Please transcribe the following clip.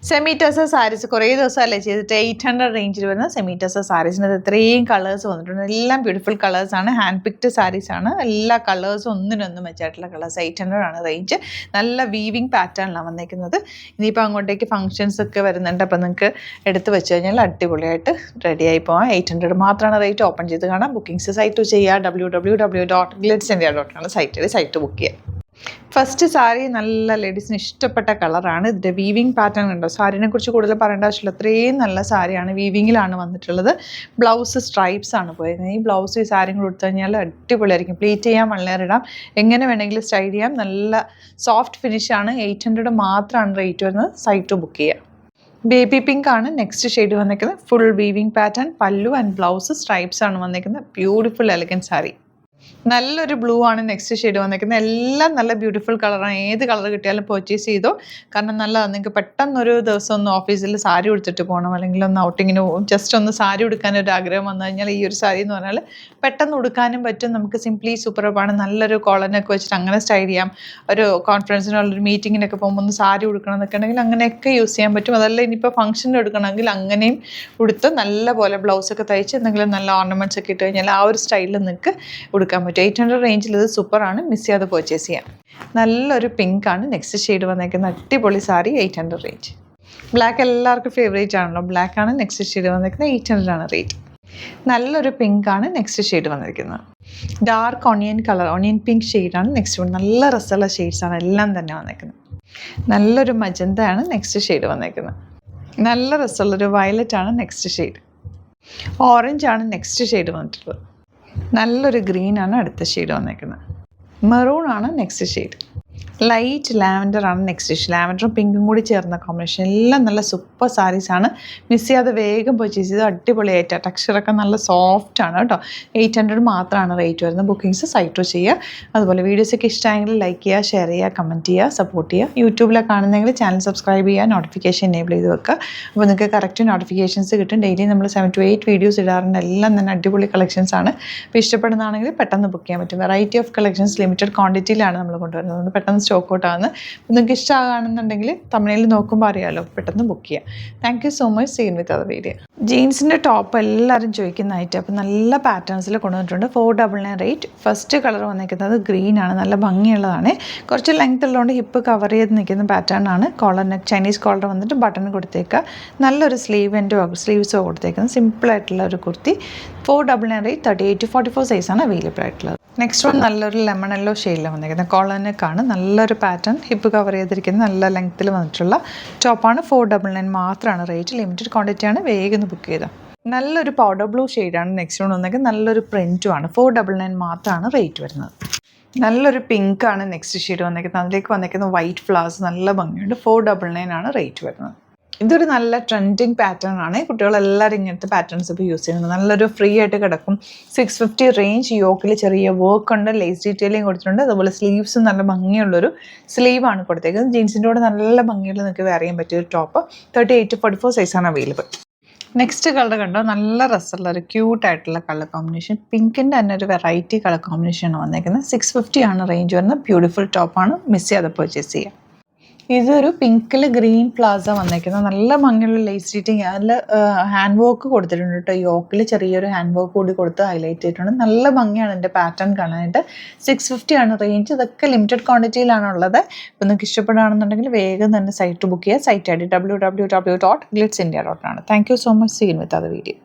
Semi tussar saris കുറേ ദിവസമല്ലേ ചെയ്തിട്ട് 800 റേഞ്ചിൽ വരുന്ന സെമി ടസർ സാരീസിനകത്ത് ഇത്രയും കളേഴ്സ് വന്നിട്ടുണ്ട്. എല്ലാം ബ്യൂട്ടിഫുൾ കളേഴ്സാണ്, ഹാൻഡ് പിക്ഡ് സാരീസാണ്. എല്ലാ കളേഴ്സും ഒന്നിനൊന്നും വെച്ചായിട്ടുള്ള കളേഴ്സ്. 800 ആണ് റേഞ്ച്. നല്ല വീവിങ് പാറ്റേണിലാണ് വന്നേക്കുന്നത്. ഇനിയിപ്പോൾ അങ്ങോട്ടേക്ക് ഫംഗ്ഷൻസ് ഒക്കെ വരുന്നുണ്ട്. അപ്പോൾ നിങ്ങൾക്ക് എടുത്ത് വെച്ച് കഴിഞ്ഞാൽ അടിപൊളിയായിട്ട് റെഡിയായി പോകാം. 800 മാത്രമാണ് റേറ്റ്. ഓപ്പൺ ചെയ്ത് കാണാം. ബുക്കിംഗ്സ് സൈറ്റ് ചെയ്യുക. www.glitzindia.com സൈറ്റ് ബുക്ക് ചെയ്യുക. ഫസ്റ്റ് സാരി നല്ല ലേഡീസിന് ഇഷ്ടപ്പെട്ട കളറാണ്. ഇതിൻ്റെ വീവിങ് പാറ്റേൺ ഉണ്ടോ, സാരീനെ കുറിച്ച് കൂടുതൽ പറയേണ്ട ആവശ്യമില്ല. അത്രയും നല്ല സാരിയാണ്. വീവിങ്ങിലാണ് വന്നിട്ടുള്ളത്. ബ്ലൗസ് സ്ട്രൈപ്സ് ആണ് പോയത്. ഈ ബ്ലൗസ് ഈ സാരിയും കൊടുത്തു കഴിഞ്ഞാൽ അടിപൊളിയായിരിക്കും. പ്ലീറ്റ് ചെയ്യാം, വള്ളേറിടാം, എങ്ങനെ വേണമെങ്കിലും സ്റ്റൈൽ ചെയ്യാം. നല്ല സോഫ്റ്റ് ഫിനിഷാണ്. 800 മാത്രമാണ് റേറ്റ് വരുന്നത്. സൈറ്റ് ബുക്ക് ചെയ്യുക. ബേബി പിങ്ക് ആണ് നെക്സ്റ്റ് ഷെയ്ഡ് വന്നിരിക്കുന്നത്. ഫുൾ വീവിങ് പാറ്റേൺ, പല്ലു ആൻഡ് ബ്ലൗസ് സ്ട്രൈപ്സ് ആണ് വന്നിരിക്കുന്നത്. Beautiful elegant sari. നല്ലൊരു ബ്ലൂ ആണ് നെക്സ്റ്റ് ഷെയ്ഡ് വന്നിരിക്കുന്നത്. എല്ലാം നല്ല ബ്യൂട്ടിഫുൾ കളറാണ്. ഏത് കളർ കിട്ടിയാലും പർച്ചേസ് ചെയ്തോ, കാരണം നല്ലതാണ്. നിങ്ങൾക്ക് പെട്ടെന്നൊരു ദിവസം ഒന്ന് ഓഫീസിൽ സാരി ഉടുത്തിട്ട് പോകണം, അല്ലെങ്കിൽ ഒന്ന് ഔട്ടിങ്ങിന് ജസ്റ്റ് ഒന്ന് സാരി ഉടുക്കാനൊരു ആഗ്രഹം വന്നു കഴിഞ്ഞാൽ ഈ ഒരു സാരി എന്ന് പറഞ്ഞാൽ പെട്ടെന്ന് ഉടുക്കാനും പറ്റും. നമുക്ക് സിംപ്ലി സൂപ്പർബാണ്. നല്ലൊരു കോളനൊക്കെ വെച്ചിട്ട് അങ്ങനെ സ്റ്റൈൽ ചെയ്യാം. ഒരു കോൺഫറൻസിനുള്ളൊരു മീറ്റിങ്ങിനൊക്കെ പോകുമ്പോൾ ഒന്ന് സാരി ഉടുക്കണം എന്നൊക്കെ ഉണ്ടെങ്കിൽ അങ്ങനെയൊക്കെ യൂസ് ചെയ്യാൻ പറ്റും. അതല്ല ഇനിയിപ്പോൾ ഫംഗ്ഷന് എടുക്കണമെങ്കിൽ അങ്ങനെയും ഉടുത്ത് നല്ല പോലെ ബ്ലൗസൊക്കെ തയ്ച്ച് എന്തെങ്കിലും നല്ല ഓർണമെൻറ്റ്സ് ഒക്കെ ഇട്ട് കഴിഞ്ഞാൽ ആ ഒരു സ്റ്റൈലിൽ നിങ്ങൾക്ക് ഉടുക്കാൻ പറ്റും. 800 റേഞ്ചിൽ ഇത് സൂപ്പറാണ്. മിസ് ചെയ്യാതെ പർച്ചേസ് ചെയ്യാം. നല്ലൊരു പിങ്ക് ആണ് നെക്സ്റ്റ് ഷെയ്ഡ് വന്നേക്കുന്നത്. അടിപൊളി സാരി. 800 റേഞ്ച്. ബ്ലാക്ക് എല്ലാവർക്കും ഫേവറേറ്റ് ആണല്ലോ. ബ്ലാക്ക് ആണ് നെക്സ്റ്റ് ഷെയ്ഡ് വന്നിരിക്കുന്നത്. 800 ആണ് റേറ്റ്. നല്ലൊരു പിങ്ക് ആണ് നെക്സ്റ്റ് ഷെയ്ഡ് വന്നിരിക്കുന്നത്. Dark onion colour, onion pink ഷെയ്ഡാണ് നെക്സ്റ്റ്. നല്ല രസമുള്ള ഷെയ്ഡ്സാണ് എല്ലാം തന്നെ വന്നിരിക്കുന്നത്. നല്ലൊരു മജന്ത ആണ് നെക്സ്റ്റ് ഷെയ്ഡ് വന്നിരിക്കുന്നത്. നല്ല രസമുള്ളൊരു വയലറ്റ് ആണ് നെക്സ്റ്റ് ഷെയ്ഡ്. ഓറഞ്ച് ആണ് നെക്സ്റ്റ് ഷെയ്ഡ് വന്നിട്ടുള്ളത്. നല്ലൊരു ഗ്രീൻ ആണ് അടുത്ത ഷെയ്ഡ് വന്നേക്കുന്നത്. മെറൂൺ ആണ് നെക്സ്റ്റ് ഷെയ്ഡ്. ലൈറ്റ് ലാവൻഡർ ആണ് നെക്സ്റ്റ് ഷെയ്ഡ്. ലാവൻഡറും പിങ്കും കൂടി ചേർന്ന കോമ്പിനേഷൻ. എല്ലാം നല്ല സൂപ്പർ സാരീസാണ്. മിസ് ചെയ്യാതെ വേഗം പർച്ചേസ് ചെയ്ത് അടിപൊളിയായിട്ട്. ടെക്സ്ചറൊക്കെ നല്ല സോഫ്റ്റ് ആണ് കേട്ടോ. 800 മാത്രമാണ് റേറ്റ് വരുന്നത്. ബുക്കിംഗ്സ് സൈറ്റ് ചെയ്യുക. അതുപോലെ വീഡിയോസൊക്കെ ഇഷ്ടമായെങ്കിൽ ലൈക്ക് ചെയ്യുക, ഷെയർ ചെയ്യുക, കമൻറ്റ് ചെയ്യുക, സപ്പോർട്ട് ചെയ്യുക. യൂട്യൂബിലൊക്കെ കാണുന്നെങ്കിൽ ചാനൽ സബ്സ്ക്രൈബ് ചെയ്യുക, നോട്ടിഫിക്കേഷൻ എനേബിൾ ചെയ്ത് വെക്കുക. അപ്പോൾ നിങ്ങൾക്ക് കറക്റ്റ് നോട്ടിഫിക്കേഷൻസ് കിട്ടും. ഡെയിലി നമ്മൾ 7 to 8 വീഡിയോസ് ഇടാറുണ്ട്. എല്ലാം തന്നെ അടിപൊളി കളക്ഷൻസ് ആണ്. അപ്പോൾ ഇഷ്ടപ്പെടുന്നതാണെങ്കിൽ പെട്ടെന്ന് ബുക്ക് ചെയ്യാൻ പറ്റും. വെറൈറ്റി ഓഫ് കളക്ഷൻസ് ലിമിറ്റഡ് ക്വാണ്ടിറ്റിയിലാണ് നമ്മൾ കൊണ്ടുവരുന്നത്. അതുകൊണ്ട് പെട്ടെന്ന് സ്റ്റോക്ക് ഔട്ടാണ്. നിങ്ങൾക്ക് ഇഷ്ടമാകുകയാണെന്നുണ്ടെങ്കിൽ തമിഴിൽ നോക്കുമ്പോൾ അറിയാമല്ലോ, പെട്ടെന്ന് ബുക്ക് ചെയ്യാം. Thank you so much. Scene with other video. ജീൻസിൻ്റെ ടോപ്പ് എല്ലാവരും ചോദിക്കുന്നതായിട്ട് അപ്പോൾ നല്ല പാറ്റേൺസിൽ കൊണ്ടുവന്നിട്ടുണ്ട്. 499 റേറ്റ്. ഫസ്റ്റ് കളർ വന്നിരിക്കുന്നത് ഗ്രീൻ ആണ്. നല്ല ഭംഗിയുള്ളതാണ്. കുറച്ച് ലെങ്ത് ഉള്ളതുകൊണ്ട് ഹിപ്പ് കവർ ചെയ്ത് നിൽക്കുന്ന പാറ്റേൺ ആണ്. കോളർ നെക്ക്, ചൈനീസ് കോളർ വന്നിട്ട് ബട്ടൺ കൊടുത്തേക്കുക. നല്ലൊരു സ്ലീവ്സോ കൊടുത്തേക്കുന്നത്. സിമ്പിളായിട്ടുള്ള ഒരു കുർത്തി. 499 റേറ്റ്. 38 to 44 സൈസാണ് അവൈലബിൾ ആയിട്ടുള്ളത്. നെക്സ്റ്റ് വൺ നല്ലൊരു ലെമൺ യെല്ലോ ഷെയ്ഡിൽ വന്നിരിക്കുന്നത്. കോളർ നെക്കാണ്. നല്ലൊരു പാറ്റേൺ, ഹിപ്പ് കവർ ചെയ്തിരിക്കുന്നത്. നല്ല ലെങ്ത്തിൽ വന്നിട്ടുള്ള ടോപ്പാണ്. 499 മാത്രമാണ് റേറ്റ്. ലിമിറ്റഡ് ക്വാണ്ടിറ്റിയാണ്. വേഗം ബുക്ക് ചെയ്താൽ. നല്ലൊരു പൗഡർ ബ്ലൂ ഷെയ്ഡാണ് നെക്സ്റ്റ് വൺ വന്നിരിക്കുന്നത്. നല്ലൊരു പ്രിൻറ്റുമാണ്. 499 മാത്രമാണ് റേറ്റ് വരുന്നത്. നല്ലൊരു പിങ്ക് ആണ് നെക്സ്റ്റ് ഷെയ്ഡ് വന്നിരിക്കുന്നത്. അതിലേക്ക് വന്നിരിക്കുന്ന വൈറ്റ് ഫ്ലവേഴ്സ് നല്ല ഭംഗിയുണ്ട്. 499 ആണ് റേറ്റ് വരുന്നത്. ഇതൊരു നല്ല ട്രെൻഡിങ് പാറ്റേൺ ആണ്. കുട്ടികളെല്ലാവരും ഇങ്ങനത്തെ പാറ്റേൺസ് ഇപ്പോൾ യൂസ് ചെയ്യുന്നത്. നല്ലൊരു ഫ്രീ ആയിട്ട് കിടക്കും. 650 റേഞ്ച്. യോക്കിൽ ചെറിയ വർക്ക് ഉണ്ട്. ലേസ് ഡീറ്റെയിലിംഗ് കൊടുത്തിട്ടുണ്ട്. അതുപോലെ സ്ലീവ്സും നല്ല ഭംഗിയുള്ളൊരു സ്ലീവാണ് കൊടുത്തേക്കുന്നത്. ജീൻസിൻ്റെ കൂടെ നല്ല ഭംഗിയുള്ള നിങ്ങൾക്ക് വെയർ ചെയ്യാൻ പറ്റിയ ഒരു ടോപ്പ്. 38 to 44 സൈസാണ് അവൈലബിൾ. നെക്സ്റ്റ് കളർ കണ്ടോ, നല്ല രസമുള്ള ഒരു ക്യൂട്ടായിട്ടുള്ള കളർ കോമ്പിനേഷൻ. പിങ്കിൻ്റെ തന്നെ ഒരു വെറൈറ്റി കളർ കോമ്പിനേഷനാണ് വന്നേക്കുന്നത്. 650 ആണ് റേഞ്ച് വരുന്നത്. ബ്യൂട്ടിഫുൾ ടോപ്പാണ്. മിസ് ചെയ്യാതെ പർച്ചേസ് ചെയ്യാം. ഇതൊരു പിങ്കിൽ ഗ്രീൻ പ്ലാസ വന്നേക്കുന്നത്. നല്ല ഭംഗിയുള്ള ലേസ് സ്റ്റിച്ചിങ്. അതിൽ ഹാൻഡ് വർക്ക് കൊടുത്തിട്ടുണ്ട് കേട്ടോ. യോക്കിൽ ചെറിയൊരു ഹാൻഡ് വർക്ക് കൂടി കൊടുത്ത് ഹൈലൈറ്റ് ചെയ്തിട്ടുണ്ട്. നല്ല ഭംഗിയാണ് എൻ്റെ പാറ്റേൺ കാണാനായിട്ട്. 650 ആണ് റേഞ്ച്. ഇതൊക്കെ ലിമിറ്റഡ് ക്വാണ്ടിറ്റിയിലാണുള്ളത്. അപ്പോൾ നിങ്ങൾക്ക് ഇഷ്ടപ്പെടുകയാണെന്നുണ്ടെങ്കിൽ വേഗം തന്നെ സൈറ്റ് ബുക്ക് ചെയ്യുക. സൈറ്റ് id www.glitzindia.com ആണ്. Thank you so much. Scene with other video.